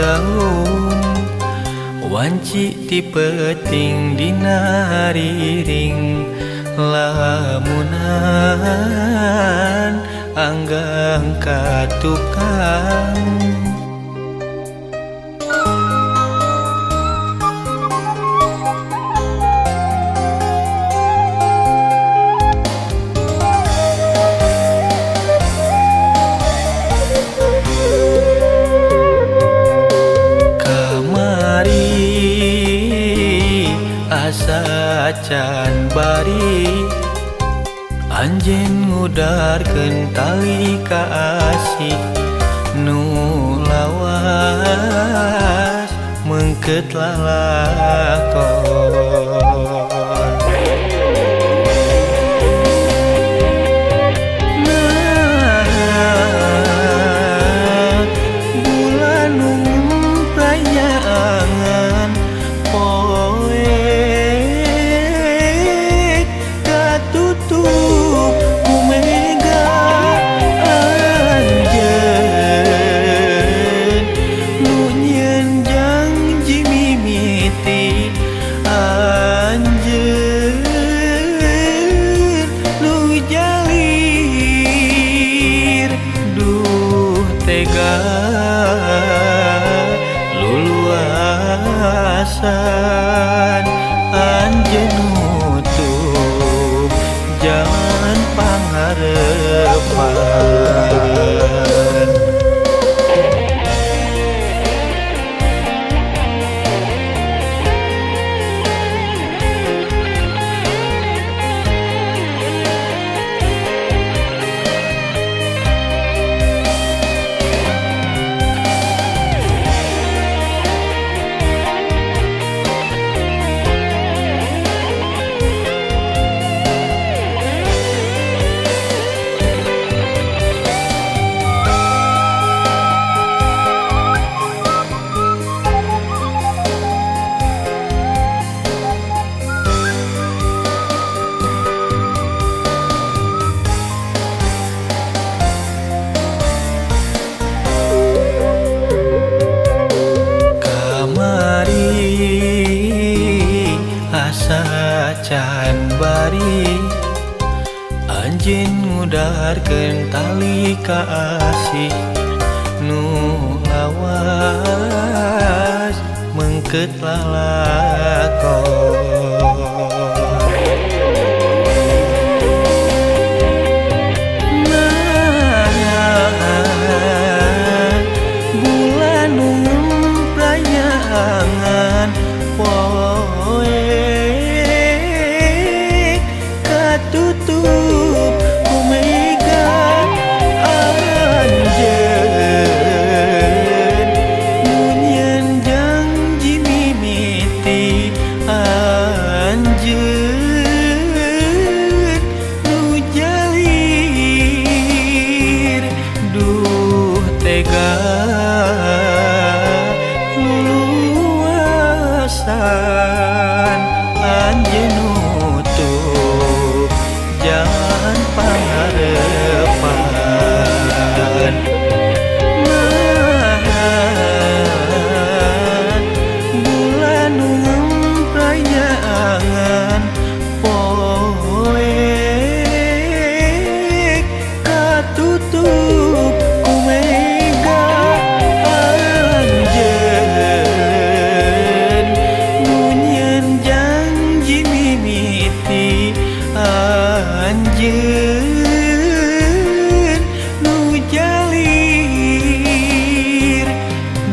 gaung wanci tipeting dina riring lamunan anggang ka tukang asa can bari anjeun ngudarkeun tali ka asih nu lawas meungkeut lalakon bulan nu prayangan luluasan anjeun nutup jalan pangharepan can bari anjeun ngudarkeun tali ka asih nu lawas meungkeut lalakon bulan nu prayangan tutup kumega anjeun nunyeun janji mimiti anjeun nu jalir duh tega luluasan anjeun jalan pangharepan bulan nu prayangan poek katutup kumega anjeun nunyeun janji mimiti anjeun nu jalir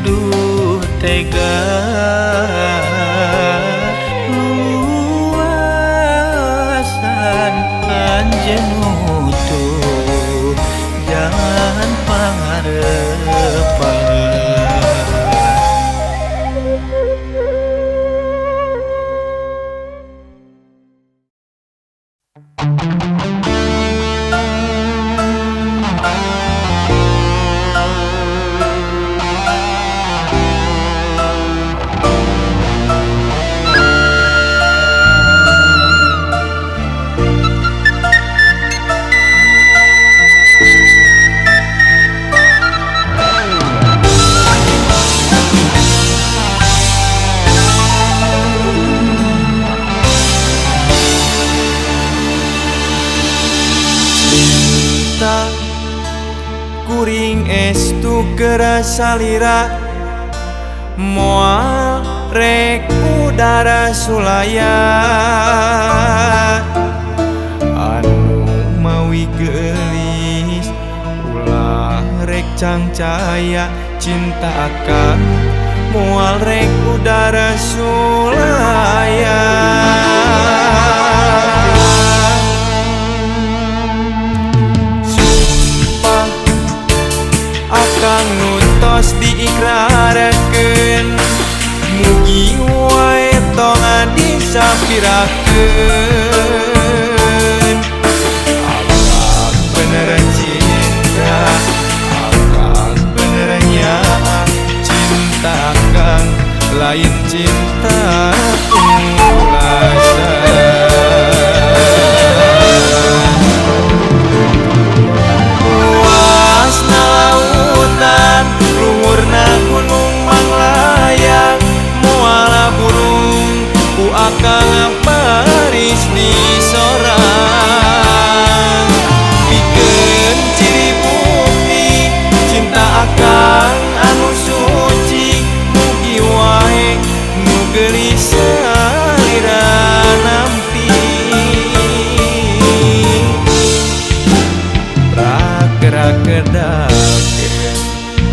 duh tega luasan anjeun nutup jalan pangharepan kerasa lira moal rek udara sulaya anu mawi gelis ulah rek cangcaya cinta akan moal rek udara sulaya sumpah akan nutos diikrarakeun mugi wae tong disapirakeun akang bener cinta akang benernya cinta akang lain cinta tulasa luasna lautan luhurna gunung manglayang muala burung ku akang paris di sorang pikeun ciri bukti cinta akang anu suci mugi wae nu geulis salira nampi rak-gerak kedakeun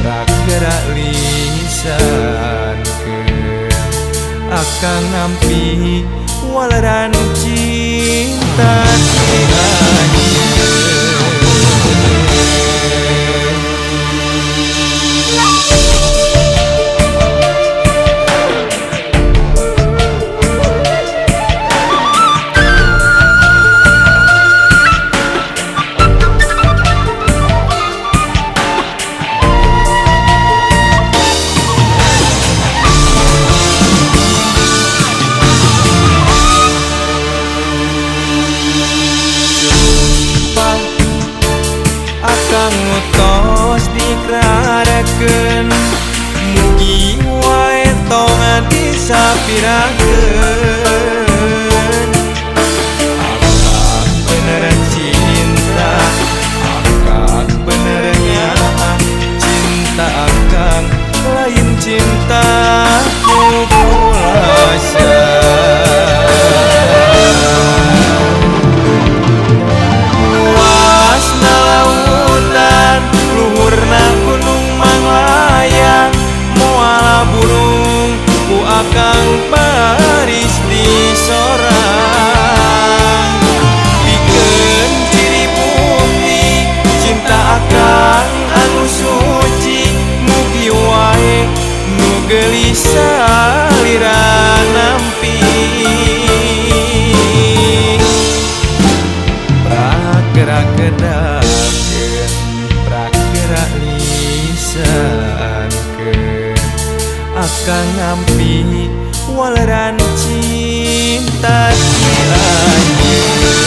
rak-gerak lisankeun akang nampi waleran cinta ti anjeun. Akang ngutos diikrarakeun mugi wae tong disapirakeun akang bener cinta akang benernya cinta akang lain cinta tulasa luasna lautan luhurna gunung manglayang muala burung ku akang paris di sorang pikeun ciri bukti cinta akang anu suci mugi wae nu geulis salira nampi gerak kedakeun gerak lisankeun akang nampi waleran cinta ti anjeun.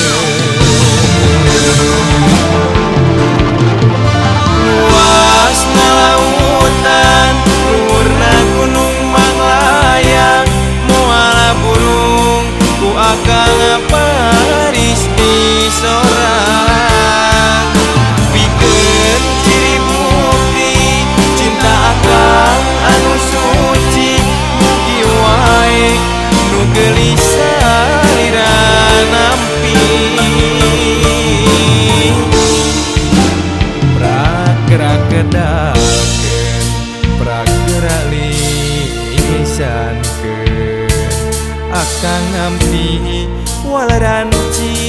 Luasna lautan luhurna gunung manglayang muala burung ku akang paris di sorang pikeun ciri bukti cinta akang anu suci mugi wae nu geulis salira nampi gerak kedakeun gerak lisankeun akang nampi waleran cinta